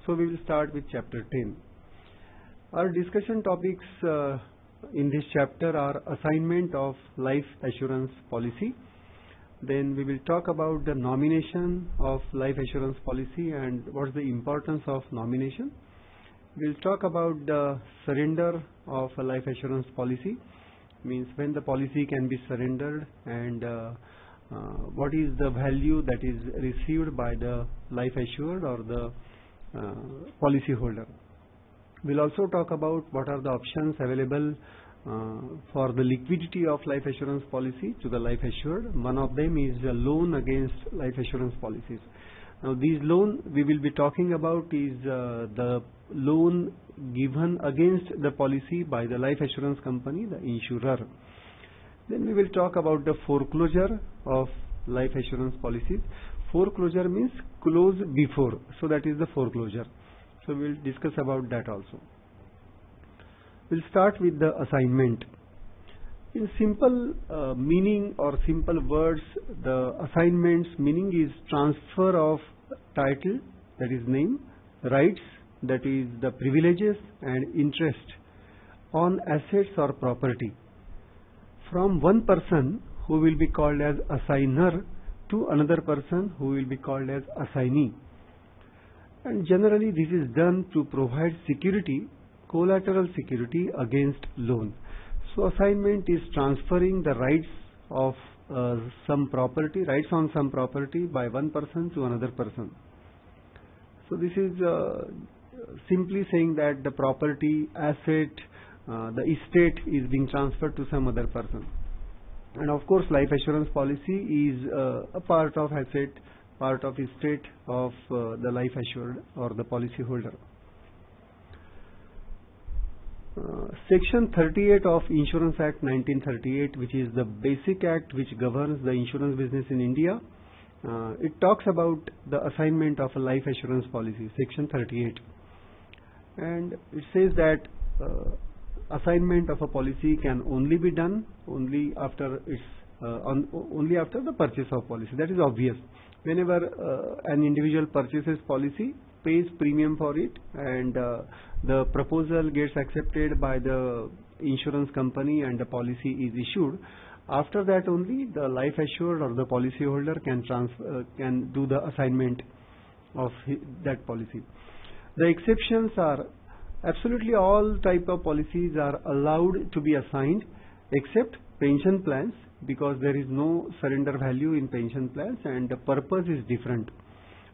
So we will start with chapter 10. Our discussion topics in this chapter are assignment of life assurance policy. Then we will talk about the nomination of life assurance policy and what is the importance of nomination. We will talk about the surrender of a life assurance policy, means when the policy can be surrendered, and what is the value that is received by the life assured or the policy holder. We will also talk about what are the options available for the liquidity of life assurance policy to the life assured. One of them is a loan against life assurance policies. Now these loan we will be talking about is the loan given against the policy by the life assurance company, the insurer. Then we will talk about the foreclosure of life assurance policies. Foreclosure means close before, so that is the foreclosure. So we will discuss about that also. We will start with the assignment. In simple meaning or simple words, the assignment's meaning is transfer of title, that is name, rights, that is the privileges and interest on assets or property from one person who will be called as assigner to another person who will be called as assignee. And generally this is done to provide security, collateral security against loan. So assignment is transferring the rights of some property, rights on some property by one person to another person. So this is simply saying that the property, asset, the estate is being transferred to some other person. And of course life assurance policy is a part of asset, part of estate of the life assured or the policy holder. Section 38 of Insurance Act 1938, which is the basic act which governs the insurance business in India, it talks about the assignment of a life assurance policy, section 38. And it says that assignment of a policy can only be done only after only after the purchase of policy. That is obvious. Whenever an individual purchases policy, pays premium for it, and the proposal gets accepted by the insurance company and the policy is issued, after that only the life assured or the policy holder can do the assignment of that policy. The exceptions are absolutely all type of policies are allowed to be assigned except pension plans, because there is no surrender value in pension plans and the purpose is different.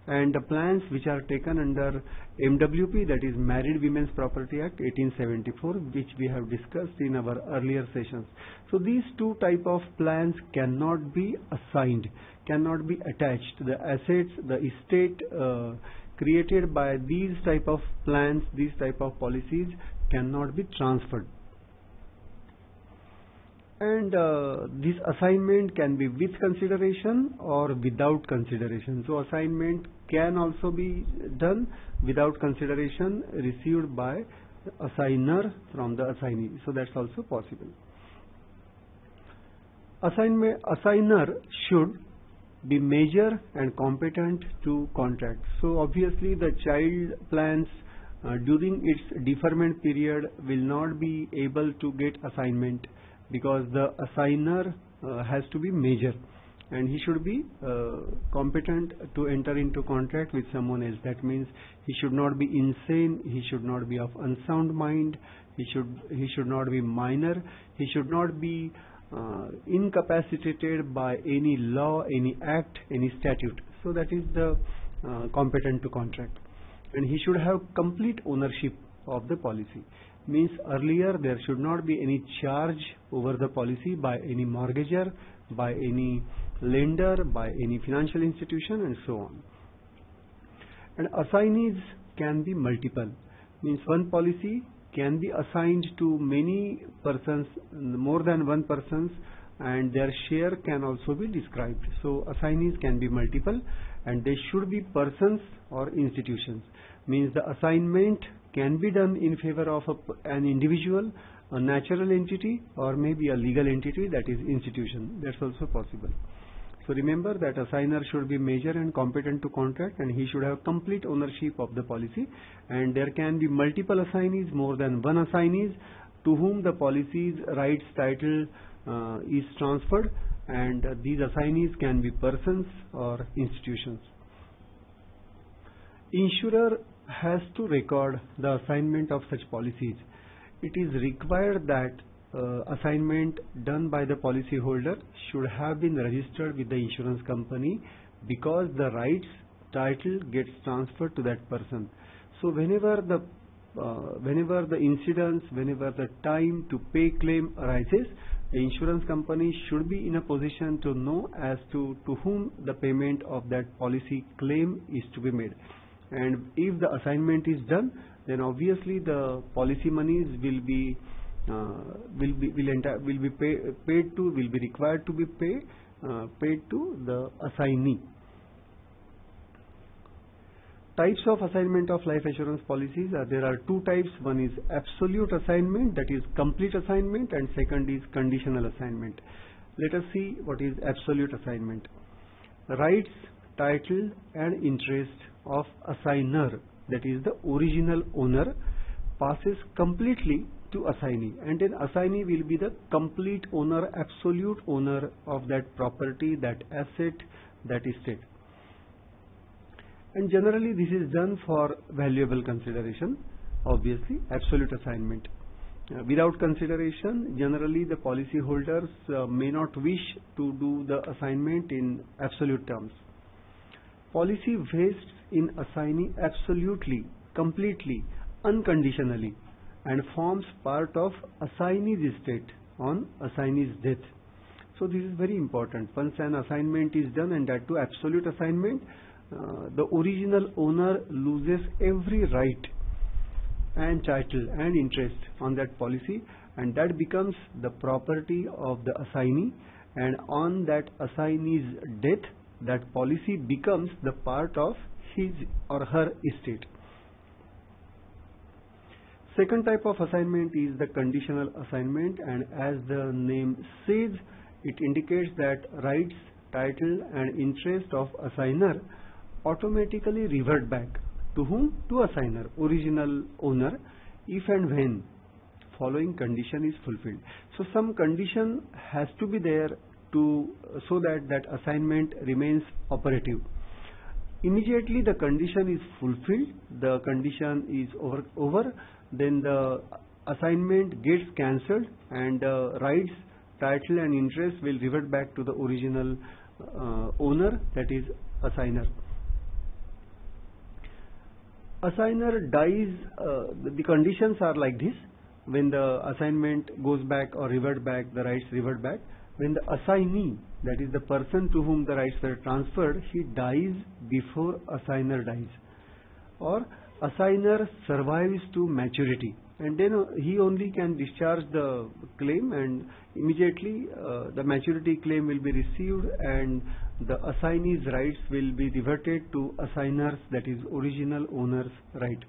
And the plans which are taken under MWP, that is Married Women's Property Act 1874, which we have discussed in our earlier sessions. So these two type of plans cannot be assigned, cannot be attached. The assets, the estate created by these type of plans, these type of policies cannot be transferred. And this assignment can be with consideration or without consideration. So assignment can also be done without consideration received by assigner from the assignee. So that's also possible. Assigner should be major and competent to contract. So obviously the child plans during its deferment period will not be able to get assignment, because the assigner has to be major and he should be competent to enter into contract with someone else. That means he should not be insane, he should not be of unsound mind, he should not be minor, he should not be incapacitated by any law, any act, any statute. So that is the competent to contract. And he should have complete ownership of the policy. Means earlier there should not be any charge over the policy by any mortgager, by any lender, by any financial institution, and so on. And assignees can be multiple. Means one policy can be assigned to many persons, more than one persons, and their share can also be described. So assignees can be multiple and they should be persons or institutions. Means the assignment can be done in favor of an individual, a natural entity, or maybe a legal entity, that is institution. That's also possible. So remember that assigner should be major and competent to contract, and he should have complete ownership of the policy, and there can be multiple assignees, more than one assignees, to whom the policy's rights title is transferred, and these assignees can be persons or institutions. Insurer has to record the assignment of such policies. It is required that assignment done by the policyholder should have been registered with the insurance company, because the rights title gets transferred to that person. So whenever the incidents, whenever the time to pay claim arises, the insurance company should be in a position to know as to whom the payment of that policy claim is to be made. And if the assignment is done, then obviously the policy monies will be required to be paid to the assignee. Types of assignment of life assurance policies there are two types. One is absolute assignment, that is complete assignment, and second is conditional assignment. Let us see what is absolute assignment. Rights, title and interest of assigner, that is the original owner, passes completely to assignee, and then assignee will be the complete owner, absolute owner of that property, that asset, that estate. And generally this is done for valuable consideration, obviously, absolute assignment. Without consideration, generally the policyholders may not wish to do the assignment in absolute terms. Policy vests in assignee absolutely, completely, unconditionally, and forms part of assignee's estate on assignee's death. So this is very important. Once an assignment is done, and that too absolute assignment, the original owner loses every right and title and interest on that policy, and that becomes the property of the assignee, and on that assignee's death, that policy becomes the part of his or her estate. Second type of assignment is the conditional assignment, and as the name says, it indicates that rights, title and interest of assigner automatically revert back to whom? To assigner, original owner, if and when following condition is fulfilled. So some condition has to be there so that assignment remains operative. Immediately the condition is fulfilled, the condition is over, then the assignment gets cancelled, and rights, title and interest will revert back to the original owner, that is assigner. Assigner dies, the conditions are like this: when the assignment goes back or revert back, the rights revert back. When the assignee, that is the person to whom the rights were transferred, he dies before assigner dies, or assigner survives to maturity, and then he only can discharge the claim, and immediately the maturity claim will be received, and the assignee's rights will be reverted to assigner's, that is original owner's right.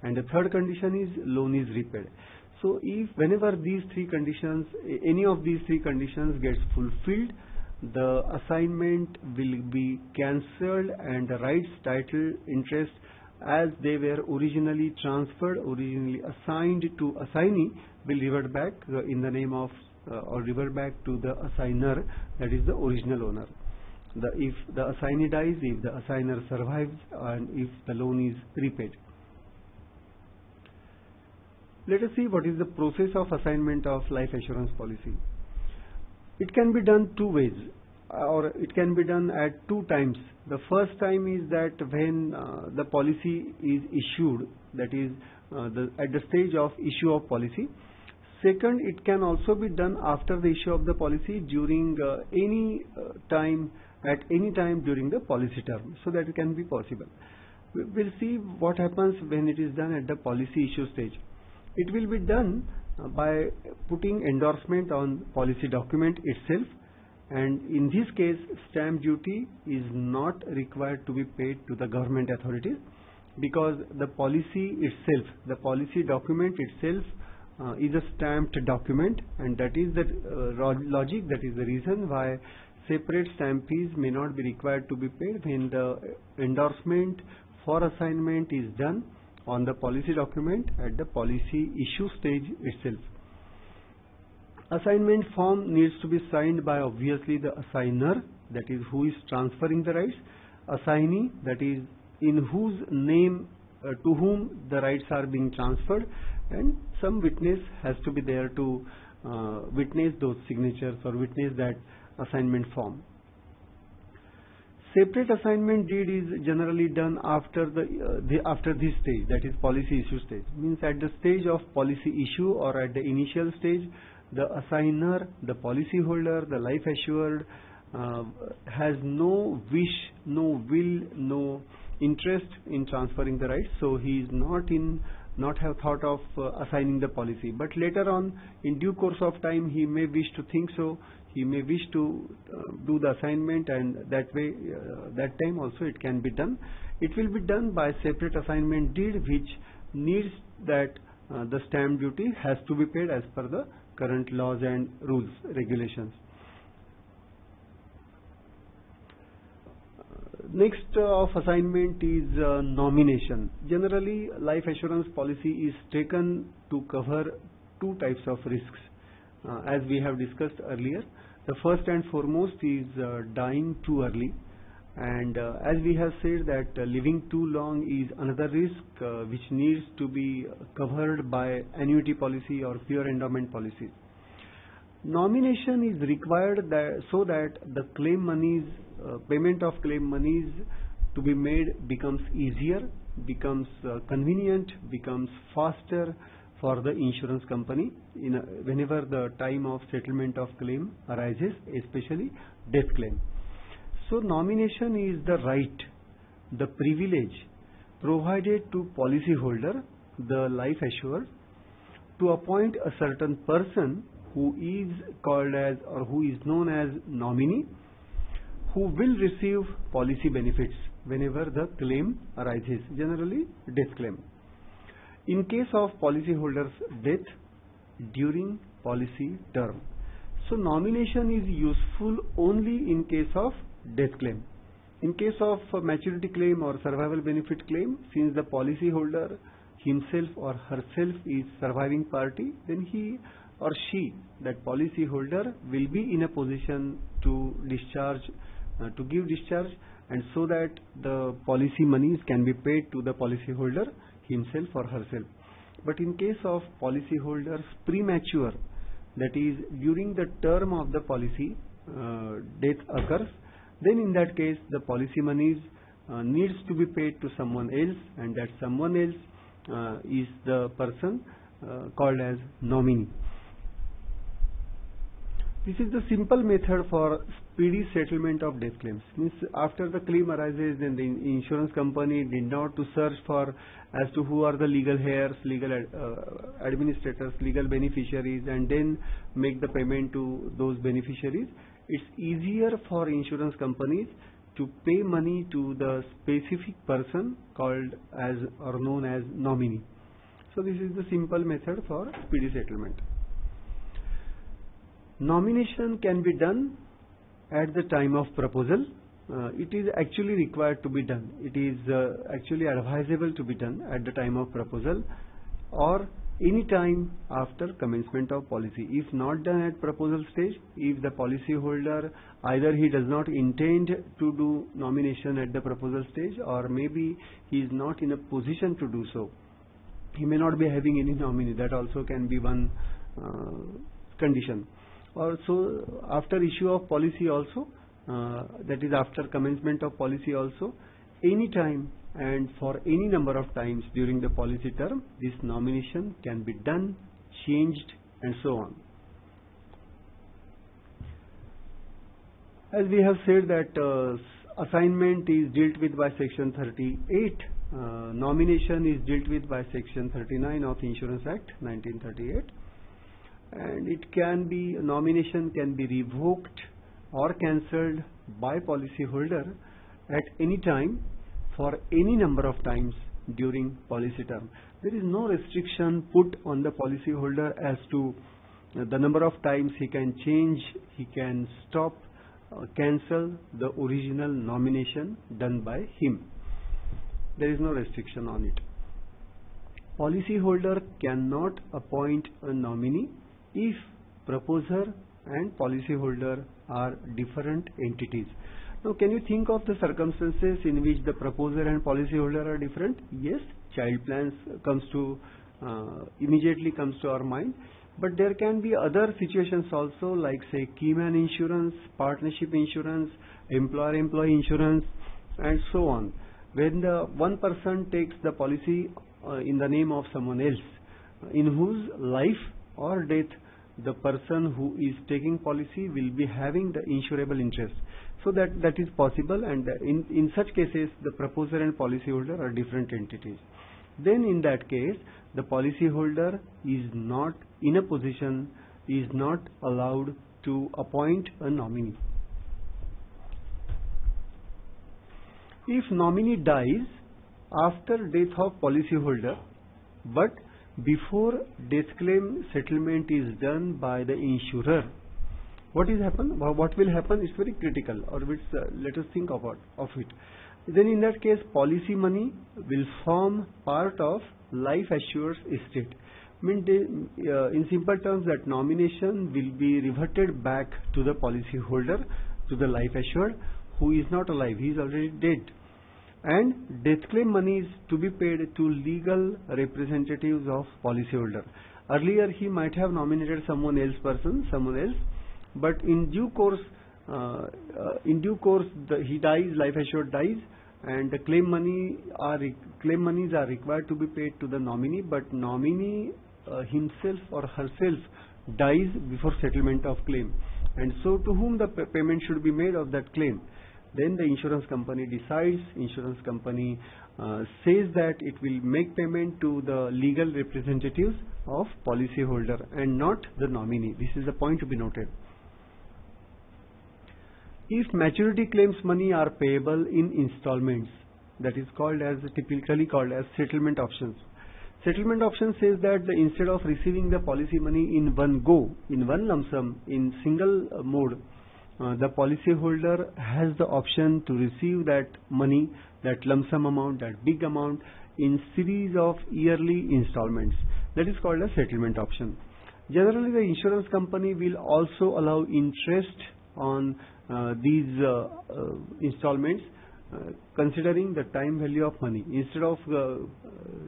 And the third condition is loan is repaid. So if whenever these three conditions, any of these three conditions gets fulfilled, the assignment will be cancelled, and the rights, title, interest as they were originally transferred, originally assigned to assignee, will revert back in the name of or revert back to the assigner, that is the original owner. If the assignee dies, if the assigner survives, and if the loan is repaid. Let us see what is the process of assignment of life assurance policy. It can be done two ways, or it can be done at two times. The first time is that when the policy is issued, that is at the stage of issue of policy. Second, it can also be done after the issue of the policy during any time, at any time during the policy term. So that it can be possible. We'll see what happens when it is done at the policy issue stage. It will be done by putting endorsement on policy document itself, and in this case stamp duty is not required to be paid to the government authorities, because the policy itself, the policy document itself is a stamped document, and that is the logic, that is the reason why separate stamp fees may not be required to be paid when the endorsement for assignment is done on the policy document at the policy issue stage itself. Assignment form needs to be signed by obviously the assigner, that is who is transferring the rights, assignee, that is in whose name to whom the rights are being transferred, and some witness has to be there to witness those signatures or witness that assignment form. Separate assignment deed is generally done after after this stage, that is policy issue stage. Means at the stage of policy issue or at the initial stage, the assigner, the policyholder, the life assured has no wish, no will, no interest in transferring the rights, so he is not have thought of assigning the policy. But later on, in due course of time, he may wish to think so. He may wish to do the assignment, and that way, that time also it can be done. It will be done by separate assignment deed, which needs that the stamp duty has to be paid as per the current laws and rules, regulations. Next of assignment is nomination. Generally, life assurance policy is taken to cover two types of risks, as we have discussed earlier. The first and foremost is dying too early, and as we have said that living too long is another risk which needs to be covered by annuity policy or pure endowment policy. Nomination is required so that the claim monies, payment of claim monies to be made becomes easier, becomes convenient, becomes faster for the insurance company whenever the time of settlement of claim arises, especially death claim. So nomination is the right, the privilege provided to policyholder, the life assured, to appoint a certain person who is called as or who is known as nominee, who will receive policy benefits whenever the claim arises, generally death claim. In case of policyholder's death during policy term. So nomination is useful only in case of death claim. In case of maturity claim or survival benefit claim, since the policyholder himself or herself is surviving party, then he or she, that policyholder, will be in a position to discharge, to give discharge, and so that the policy monies can be paid to the policyholder himself or herself. But in case of policyholders premature, that is during the term of the policy, death occurs, then in that case the policy monies needs to be paid to someone else, and that someone else is the person called as nominee. This is the simple method for speedy settlement of death claims. Means after the claim arises, then the insurance company did not to search for as to who are the legal heirs, legal administrators, legal beneficiaries, and then make the payment to those beneficiaries. It's easier for insurance companies to pay money to the specific person called as or known as nominee. So this is the simple method for speedy settlement. Nomination can be done at the time of proposal. It is actually required to be done. It is actually advisable to be done at the time of proposal or any time after commencement of policy. If not done at proposal stage, if the policyholder either he does not intend to do nomination at the proposal stage, or maybe he is not in a position to do so, he may not be having any nominee. That also can be one condition. Also, after issue of policy also, that is after commencement of policy also, any time and for any number of times during the policy term, this nomination can be done, changed, and so on. As we have said that assignment is dealt with by section 38, nomination is dealt with by section 39 of Insurance Act 1938. And it can be, nomination can be revoked or cancelled by policyholder at any time for any number of times during policy term. There is no restriction put on the policyholder as to the number of times he can change, he can stop cancel the original nomination done by him. There is no restriction on it. Policyholder cannot appoint a nominee if proposer and policyholder are different entities. Now, can you think of the circumstances in which the proposer and policyholder are different? Yes, child plans immediately comes to our mind. But there can be other situations also, like say keyman insurance, partnership insurance, employer-employee insurance, and so on. When the one person takes the policy in the name of someone else, in whose life or death the person who is taking policy will be having the insurable interest. So that is possible, and in such cases the proposer and policyholder are different entities. Then in that case, the policyholder is not in a position, is not allowed to appoint a nominee. If nominee dies after death of policyholder, but before death claim settlement is done by the insurer, what will happen is very critical, or let us think of it. Then in that case, policy money will form part of life assured's estate. In simple terms, that nomination will be reverted back to the policyholder, to the life assured, who is not alive, he is already dead. And death claim money is to be paid to legal representatives of policyholder. Earlier he might have nominated someone else, but in due course he dies, life assured dies, and the claim monies are required to be paid to the nominee, but nominee himself or herself dies before settlement of claim, and so to whom the payment should be made of that claim? Then the insurance company decides, insurance company says that it will make payment to the legal representatives of policyholder and not the nominee. This is the point to be noted. If maturity claims money are payable in installments, that is typically called as settlement options. Settlement option says that instead of receiving the policy money in one go, in one lump sum, in single mode, the policyholder has the option to receive that money, that lump sum amount, that big amount, in series of yearly installments. That is called a settlement option. Generally, the insurance company will also allow interest on these installments, considering the time value of money. Instead of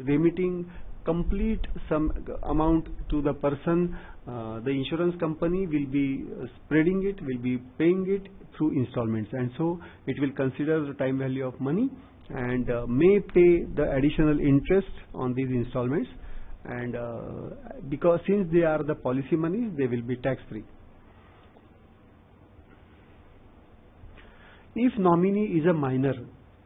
remitting complete some amount to the person, the insurance company will be spreading it, will be paying it through installments, and so it will consider the time value of money and may pay the additional interest on these installments, and because since they are the policy monies, they will be tax free. If nominee is a minor,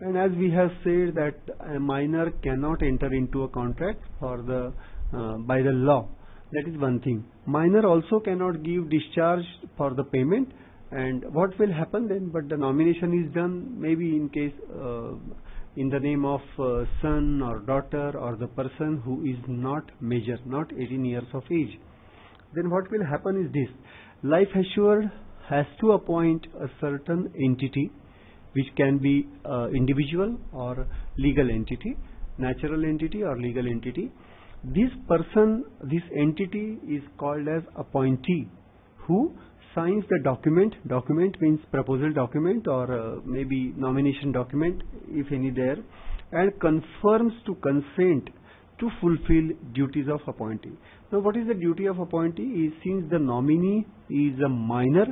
and as we have said that a minor cannot enter into a contract by the law, that is one thing. Minor also cannot give discharge for the payment, and what will happen then? But the nomination is done maybe in case in the name of son or daughter or the person who is not major, not 18 years of age. Then what will happen is this: life assured has to appoint a certain entity, which can be individual or legal entity, natural entity or legal entity. This person, this entity is called as appointee, who signs the document. Document means proposal document or maybe nomination document, if any there, and confirms to consent to fulfill duties of appointee. Now, what is the duty of appointee? Since the nominee is a minor,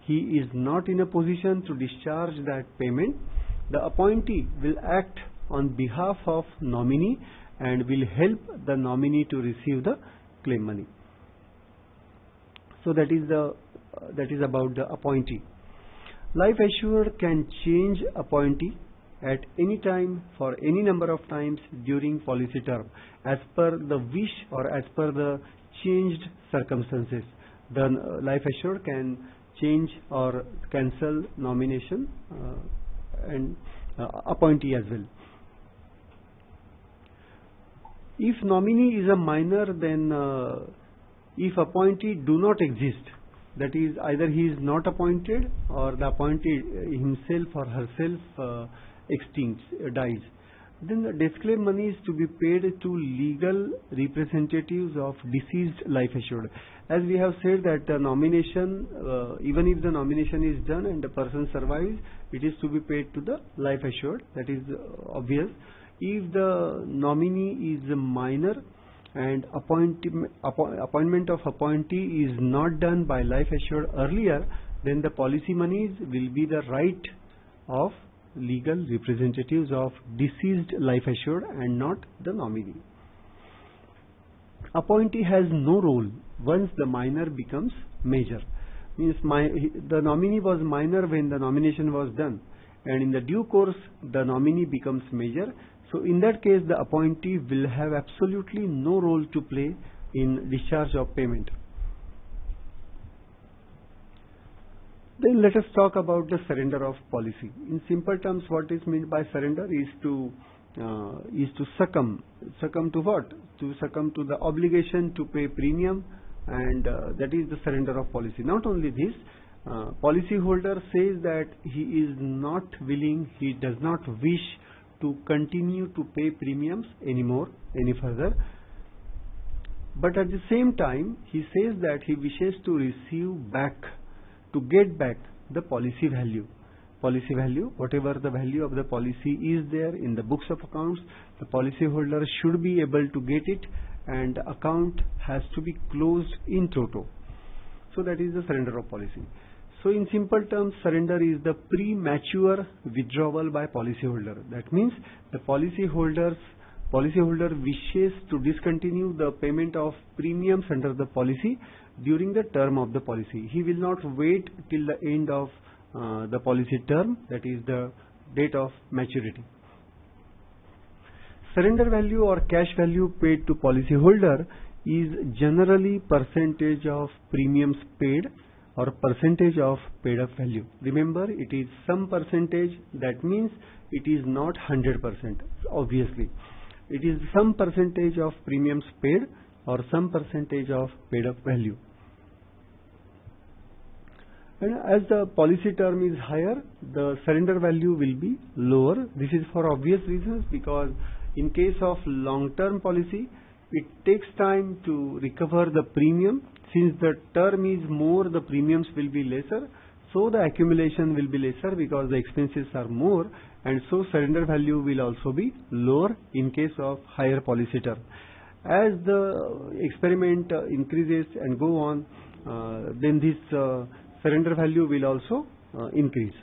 he is not in a position to discharge that payment, the appointee will act on behalf of nominee and will help the nominee to receive the claim money. So that is about the appointee. Life assured can change appointee at any time for any number of times during policy term, as per the wish or as per the changed circumstances. The life assured can change or cancel nomination and appointee as well. If nominee is a minor, then if appointee do not exist, that is either he is not appointed or the appointed himself or herself dies, then the death claim money is to be paid to legal representatives of deceased life assured. As we have said that the nomination, even if the nomination is done and the person survives, it is to be paid to the life assured. That is obvious. If the nominee is minor and appointment of appointee is not done by life assured earlier, then the policy monies will be the right of legal representatives of deceased life assured and not the nominee. Appointee has no role once the minor becomes major. Means the nominee was minor when the nomination was done, and in the due course the nominee becomes major. So in that case the appointee will have absolutely no role to play in discharge of payment. Then let us talk about the surrender of policy. In simple terms, what is meant by surrender is to succumb. Succumb to what? To succumb to the obligation to pay premium, and that is the surrender of policy. Not only this, policyholder says that he is not willing, he does not wish to continue to pay premiums any further. But at the same time, he says that he wishes to receive back, to get back the policy value. Policy value, whatever the value of the policy is there in the books of accounts, the policyholder should be able to get it, and the account has to be closed in toto. So that is the surrender of policy. So in simple terms, surrender is the premature withdrawal by policyholder. That means the policyholder wishes to discontinue the payment of premiums under the policy during the term of the policy. He will not wait till the end of the policy term, that is the date of maturity. Surrender value or cash value paid to policyholder is generally percentage of premiums paid or percentage of paid up value. Remember, it is some percentage, that means it is not 100%, obviously. It is some percentage of premiums paid or some percentage of paid up value. And as the policy term is higher, the surrender value will be lower. This is for obvious reasons, because in case of long-term policy, it takes time to recover the premium. Since the term is more, the premiums will be lesser, so the accumulation will be lesser because the expenses are more, and so surrender value will also be lower in case of higher policy term. As the experiment increases and go on, then this surrender value will also increase.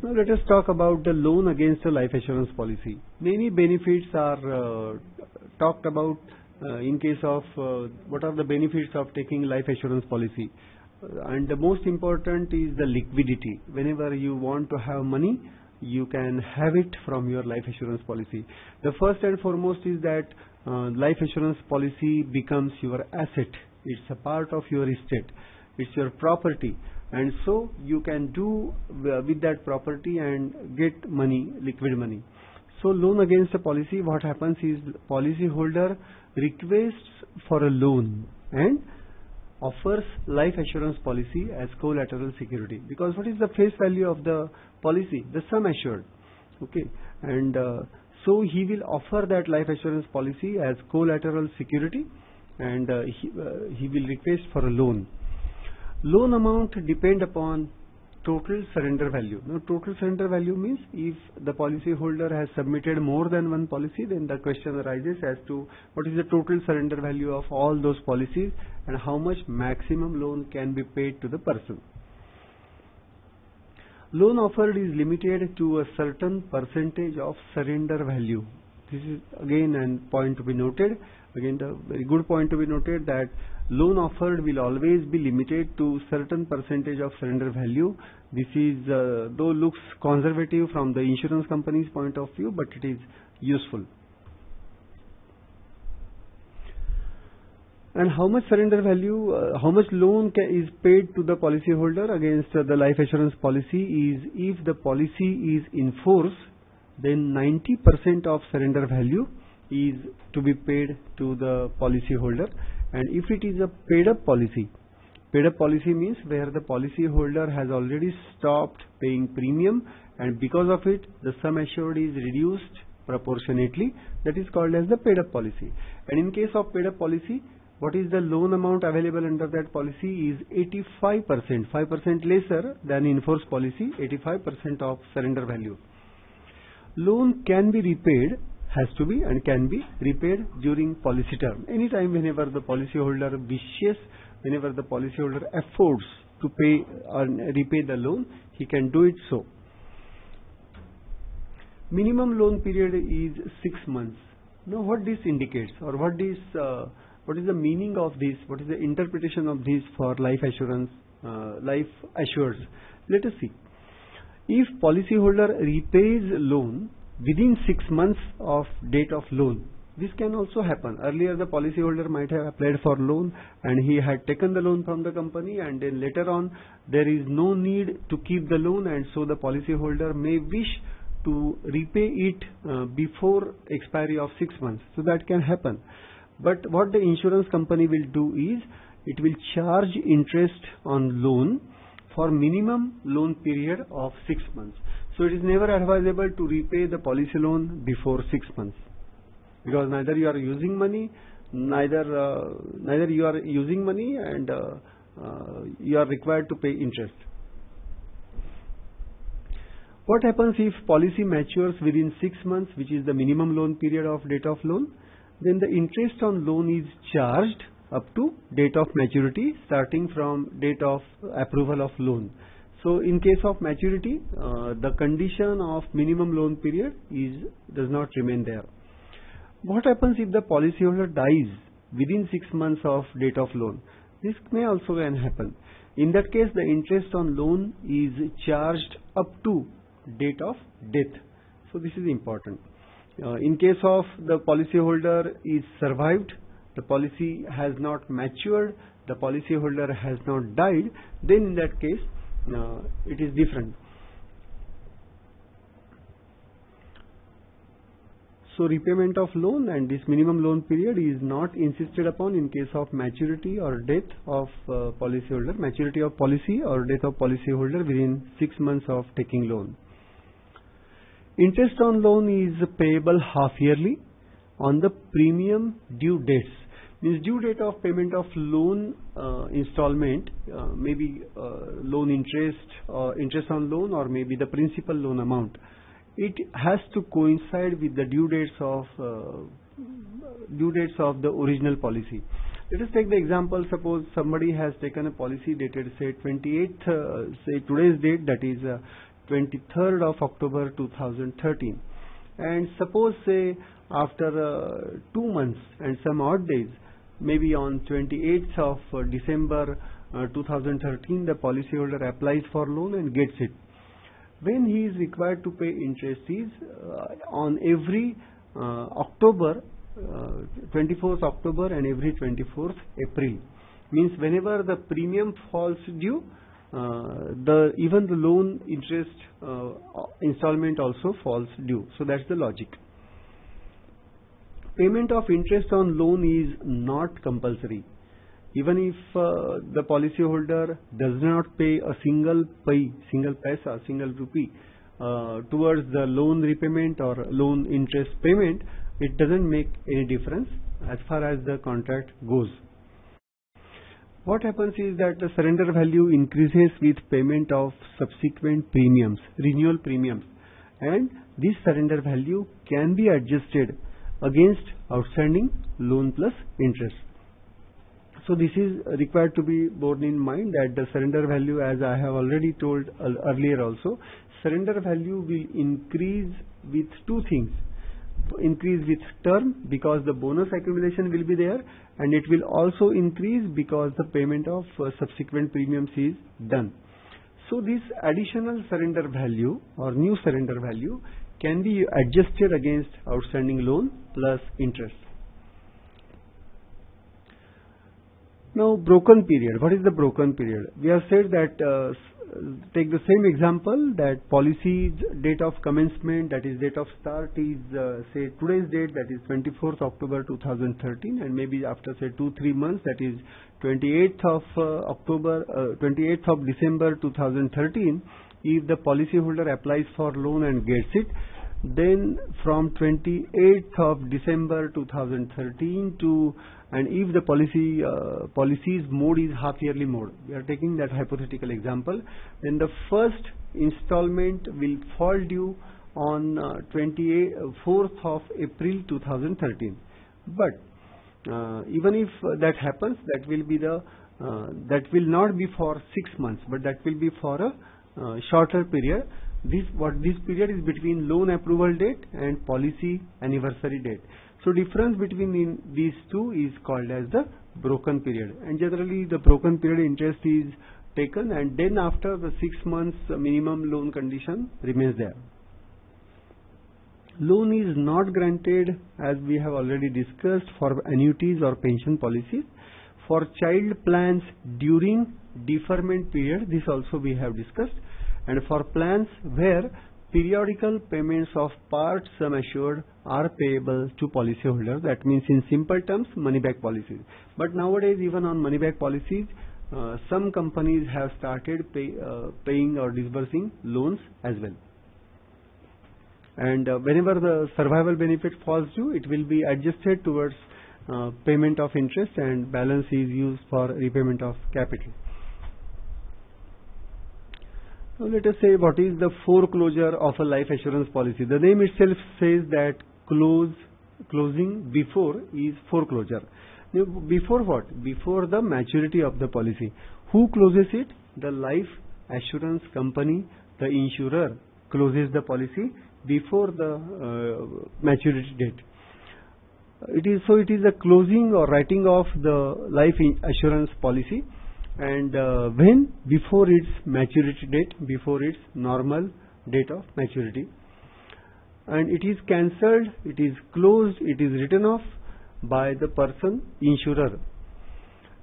Now let us talk about the loan against a life assurance policy. Many benefits are talked about in case of what are the benefits of taking life assurance policy. And the most important is the liquidity. Whenever you want to have money, you can have it from your life assurance policy. The first and foremost is that life assurance policy becomes your asset. It's a part of your estate. It's your property. And so you can do with that property and get money, liquid money. So loan against a policy, what happens is policyholder requests for a loan and offers life assurance policy as collateral security. Because what is the face value of the policy? The sum assured. Okay. And so he will offer that life assurance policy as collateral security, and he will request for a loan. Loan amount depend upon total surrender value. Now, total surrender value means if the policy holder has submitted more than one policy, then the question arises as to what is the total surrender value of all those policies and how much maximum loan can be paid to the person. Loan offered is limited to a certain percentage of surrender value. This is again a point to be noted. Again, the very good point to be noted that loan offered will always be limited to certain percentage of surrender value. This is though looks conservative from the insurance company's point of view, but it is useful. And how much surrender value, how much loan is paid to the policyholder against the life assurance policy is, if the policy is in force, then 90% of surrender value is to be paid to the policyholder, And if it is a paid up policy means where the policy holder has already stopped paying premium, and because of it the sum assured is reduced proportionately, that is called as the paid up policy. And in case of paid up policy, what is the loan amount available under that policy is 85%, 5% lesser than in force policy, 85% of surrender value. Loan can be repaid, has to be and can be repaid during policy term. Anytime whenever the policyholder wishes, whenever the policyholder affords to pay or repay the loan, he can do it so. Minimum loan period is 6 months. Now what this indicates, or what is the meaning of this, what is the interpretation of this for life assurance, life assures? Let us see. If policyholder repays loan within 6 months of date of loan, this can also happen. Earlier the policyholder might have applied for loan and he had taken the loan from the company, and then later on there is no need to keep the loan, and so the policyholder may wish to repay it before expiry of 6 months. So that can happen. But what the insurance company will do is, it will charge interest on loan for minimum loan period of 6 months. So it is never advisable to repay the policy loan before 6 months, because neither you are using money, neither you are using money, and you are required to pay interest. What happens if policy matures within 6 months, which is the minimum loan period of date of loan? Then the interest on loan is charged up to date of maturity, starting from date of approval of loan. So in case of maturity, the condition of minimum loan period does not remain there. What happens if the policyholder dies within 6 months of date of loan? This may also can happen. In that case, the interest on loan is charged up to date of death. So this is important. In case of the policyholder is survived, the policy has not matured, the policyholder has not died, then in that case it is different. So repayment of loan and this minimum loan period is not insisted upon in case of maturity or death of policyholder, maturity of policy or death of policyholder within 6 months of taking loan. Interest on loan is payable half yearly on the premium due dates. Means due date of payment of loan installment, maybe loan interest, interest on loan, or maybe the principal loan amount. It has to coincide with the due dates of the original policy. Let us take the example. Suppose somebody has taken a policy dated say 28th, say today's date, that is 23rd of October 2013, and suppose say after 2 months and some odd days, maybe on 28th of December 2013, the policyholder applies for loan and gets it. When he is required to pay interest is on every October, 24th October and every 24th April. Means whenever the premium falls due, even the loan interest installment also falls due. So that's the logic. Payment of interest on loan is not compulsory. Even if the policyholder does not pay a single paisa, single rupee towards the loan repayment or loan interest payment, it doesn't make any difference as far as the contract goes. What happens is that the surrender value increases with payment of subsequent premiums, renewal premiums, and this surrender value can be adjusted against outstanding loan plus interest. So this is required to be borne in mind, that the surrender value, as I have already told earlier also, surrender value will increase with two things. Increase with term, because the bonus accumulation will be there, and it will also increase because the payment of subsequent premiums is done. So this additional surrender value or new surrender value can be adjusted against outstanding loan plus interest. Now broken period. What is the broken period? We have said that take the same example that policy's date of commencement, that is date of start, is say today's date, that is 24th October 2013, and maybe after say 2-3 months, that is 28th of December 2013, if the policyholder applies for loan and gets it, then from 28th of December 2013 to, and if the policy's mode is half yearly mode, we are taking that hypothetical example, then the first installment will fall due on 24th of April 2013. But even if that happens, that will not be for 6 months, but that will be for a shorter period. This period is between loan approval date and policy anniversary date. So difference between these two is called as the broken period, and generally the broken period interest is taken, and then after the 6 months minimum loan condition remains there. Loan is not granted, as we have already discussed, for annuities or pension policies. For child plans during deferment period, this also we have discussed, and for plans where periodical payments of part sum assured are payable to policyholders, that means in simple terms money back policies. But nowadays even on money back policies, some companies have started paying or disbursing loans as well. And whenever the survival benefit falls due, it will be adjusted towards payment of interest, and balance is used for repayment of capital. Now let us say what is the foreclosure of a life assurance policy. The name itself says that closing before is foreclosure. Now, before what? Before the maturity of the policy. Who closes it? The life assurance company, the insurer closes the policy before the maturity date. It is a closing or writing off the life assurance policy, and when? Before its maturity date, before its normal date of maturity. And it is cancelled, it is closed, it is written off by the person insurer.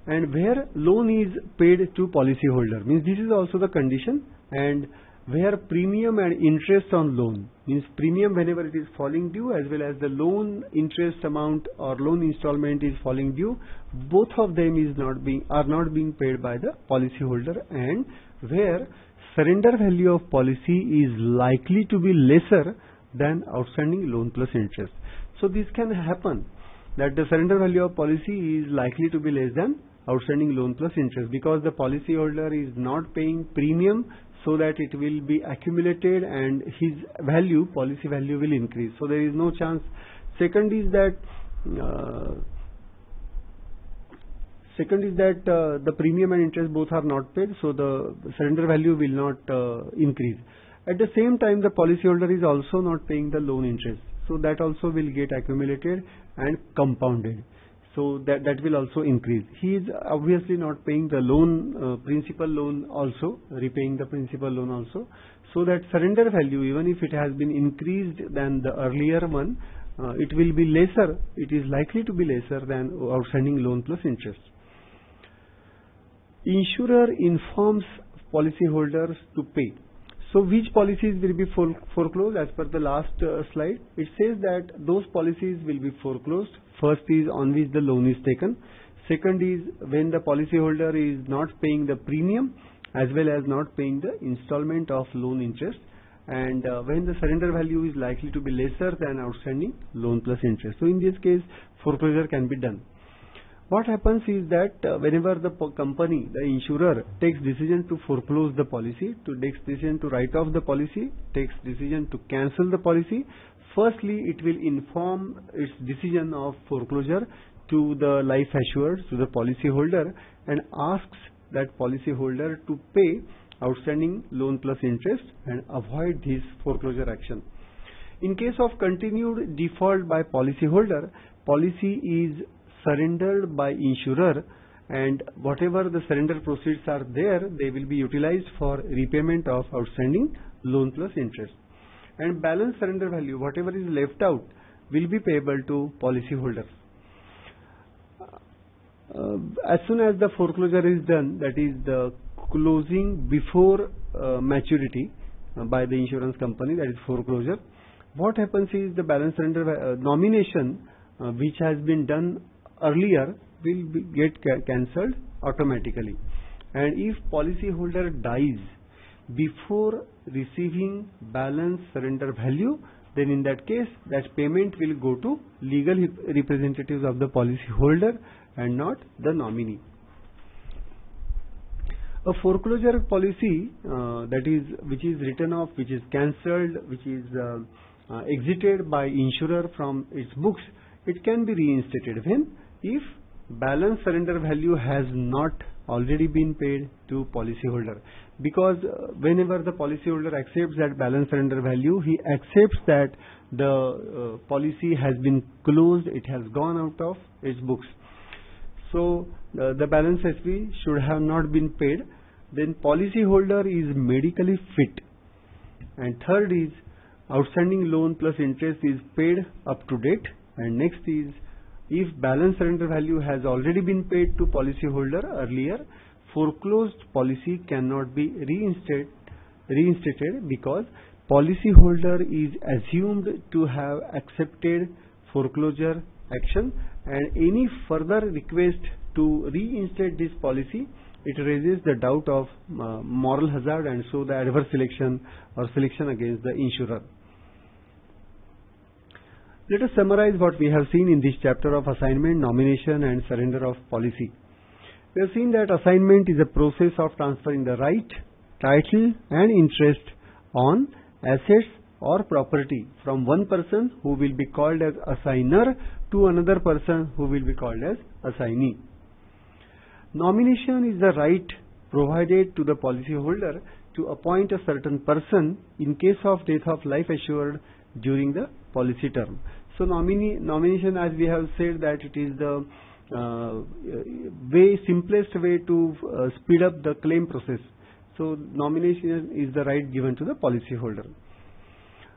And where loan is paid to policyholder, means this is also the condition, and where premium and interest on loan, means premium whenever it is falling due, as well as the loan interest amount or loan installment is falling due, both of them are not being paid by the policyholder, and where surrender value of policy is likely to be lesser than outstanding loan plus interest. So this can happen, that the surrender value of policy is likely to be less than outstanding loan plus interest, because the policyholder is not paying premium, so that it will be accumulated and his value, policy value, will increase. So there is no chance. Second is that the premium and interest both are not paid, so the surrender value will not increase. At the same time, the policyholder is also not paying the loan interest, so that also will get accumulated and compounded. So that will also increase. He is obviously not paying the loan, principal loan also, repaying the principal loan also. So that surrender value, even if it has been increased than the earlier one, it will be lesser. It is likely to be lesser than outstanding loan plus interest. Insurer informs policyholders to pay. So which policies will be foreclosed? As per the last slide, it says that those policies will be foreclosed. First is on which the loan is taken. Second is when the policyholder is not paying the premium as well as not paying the installment of loan interest, and when the surrender value is likely to be lesser than outstanding loan plus interest. So in this case, foreclosure can be done. What happens is that whenever the company, the insurer, takes decision to foreclose the policy, takes decision to write off the policy, takes decision to cancel the policy, firstly it will inform its decision of foreclosure to the life assured, to the policyholder, and asks that policyholder to pay outstanding loan plus interest and avoid this foreclosure action. In case of continued default by policyholder, policy is surrendered by insurer, and whatever the surrender proceeds are there, they will be utilized for repayment of outstanding loan plus interest. And balance surrender value, whatever is left out, will be payable to policyholders. As soon as the foreclosure is done, that is the closing before maturity by the insurance company, that is foreclosure, what happens is the balance surrender nomination which has been done earlier will get cancelled automatically. And if policyholder dies before receiving balance surrender value, then in that case that payment will go to legal representatives of the policyholder and not the nominee. A foreclosure policy which is written off, which is cancelled, which is exited by insurer from its books, it can be reinstated when if balance surrender value has not already been paid to policyholder. Because whenever the policyholder accepts that balance surrender value, he accepts that the policy has been closed, it has gone out of its books. So the balance SV should have not been paid. Then policyholder is medically fit. And third is outstanding loan plus interest is paid up to date. And next is if balance surrender value has already been paid to policyholder earlier, foreclosed policy cannot be reinstated because policyholder is assumed to have accepted foreclosure action, and any further request to reinstate this policy, it raises the doubt of moral hazard and so the adverse selection or selection against the insurer. Let us summarize what we have seen in this chapter of assignment, nomination and surrender of policy. We have seen that assignment is a process of transferring the right, title and interest on assets or property from one person who will be called as assigner to another person who will be called as assignee. Nomination is the right provided to the policyholder to appoint a certain person in case of death of life assured during the policy term. So nomination, as we have said, that it is the simplest way to speed up the claim process. So nomination is the right given to the policyholder.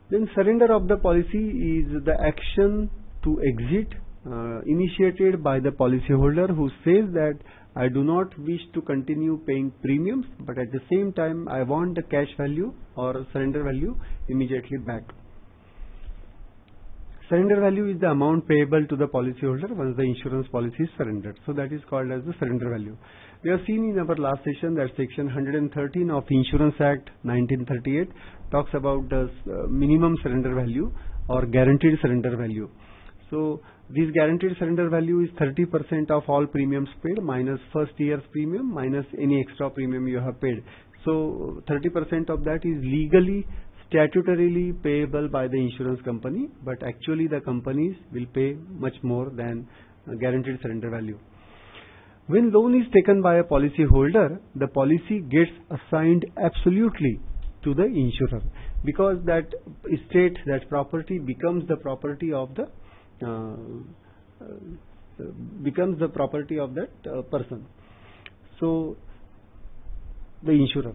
Then surrender of the policy is the action to exit initiated by the policyholder who says that I do not wish to continue paying premiums, but at the same time I want the cash value or surrender value immediately back. Surrender value is the amount payable to the policyholder once the insurance policy is surrendered. So that is called as the surrender value. We have seen in our last session that section 113 of Insurance Act 1938 talks about the minimum surrender value or guaranteed surrender value. So this guaranteed surrender value is 30% of all premiums paid minus first year's premium minus any extra premium you have paid. So 30% of that is legally statutorily payable by the insurance company, but actually the companies will pay much more than guaranteed surrender value. When loan is taken by a policy holder, the policy gets assigned absolutely to the insurer because that estate, that property becomes the property of the person. So the insurer.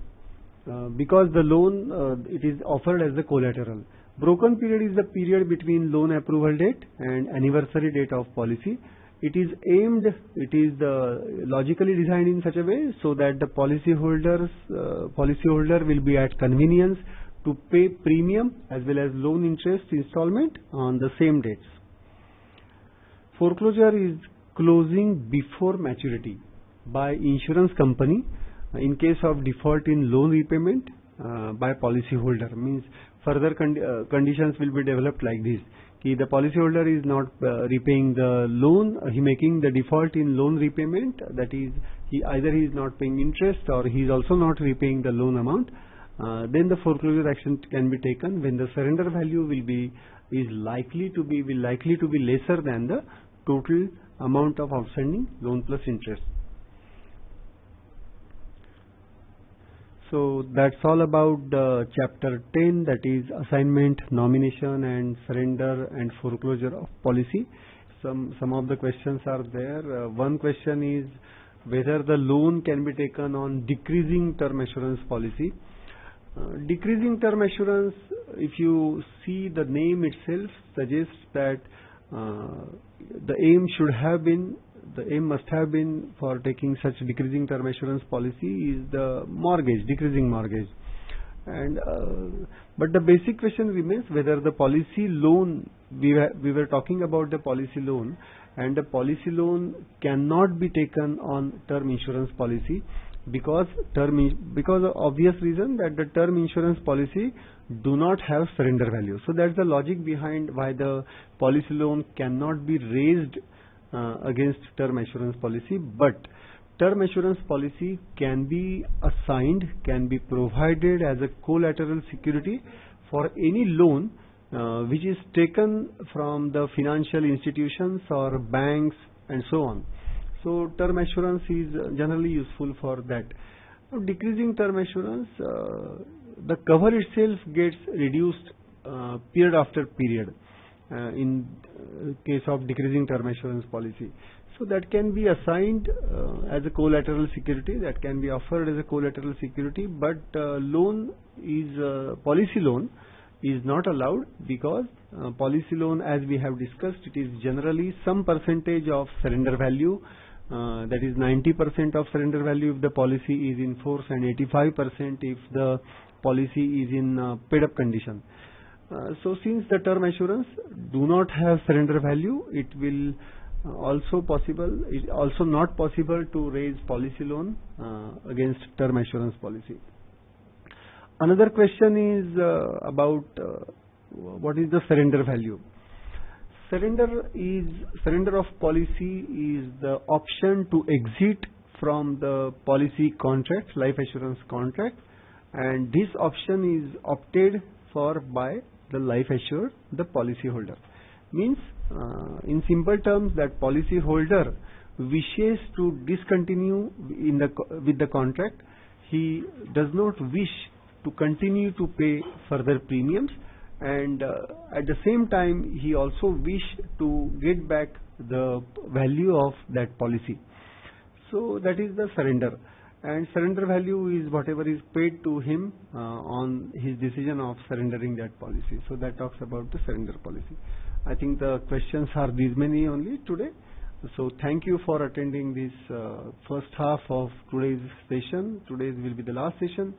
Because the loan it is offered as the collateral. Broken period is the period between loan approval date and anniversary date of policy. It is logically designed in such a way so that the policyholder will be at convenience to pay premium as well as loan interest installment on the same dates. Foreclosure is closing before maturity by insurance company in case of default in loan repayment by policyholder. Means further conditions will be developed like this. The policyholder is not repaying the loan, he making the default in loan repayment, that is either he is not paying interest or he is also not repaying the loan amount. Then the foreclosure action can be taken when the surrender value will likely to be lesser than the total amount of outstanding loan plus interest. So that's all about chapter 10, that is assignment, nomination and surrender and foreclosure of policy. Some of the questions are there. One question is whether the loan can be taken on decreasing term assurance policy. Decreasing term assurance, if you see the name itself suggests that the aim must have been for taking such decreasing term assurance policy is the mortgage, decreasing mortgage. And but the basic question remains whether the policy loan, we were talking about the policy loan, and the policy loan cannot be taken on term insurance policy because because of obvious reason that the term insurance policy do not have surrender value. So that's the logic behind why the policy loan cannot be raised against term assurance policy, but term assurance policy can be assigned, can be provided as a collateral security for any loan which is taken from the financial institutions or banks and so on. So term assurance is generally useful for that. Decreasing term assurance, the cover itself gets reduced period after period in case of decreasing term assurance policy. So that can be assigned as a collateral security, that can be offered as a collateral security, but policy loan is not allowed because policy loan, as we have discussed, it is generally some percentage of surrender value, that is 90% of surrender value if the policy is in force and 85% if the policy is in paid up condition. So since the term assurance do not have surrender value, it will also not possible to raise policy loan against term assurance policy. Another question is about what is the surrender value. Surrender of policy is the option to exit from the policy contract, life assurance contract, and this option is opted for by the life assured, the policy holder. Means in simple terms that policy holder wishes to discontinue with the contract. He does not wish to continue to pay further premiums, and at the same time he also wish to get back the value of that policy. So that is the surrender, and surrender value is whatever is paid to him on his decision of surrendering that policy. So that talks about the surrender policy. I think the questions are these many only today. So thank you for attending this first half of today's session. Today's will be the last session.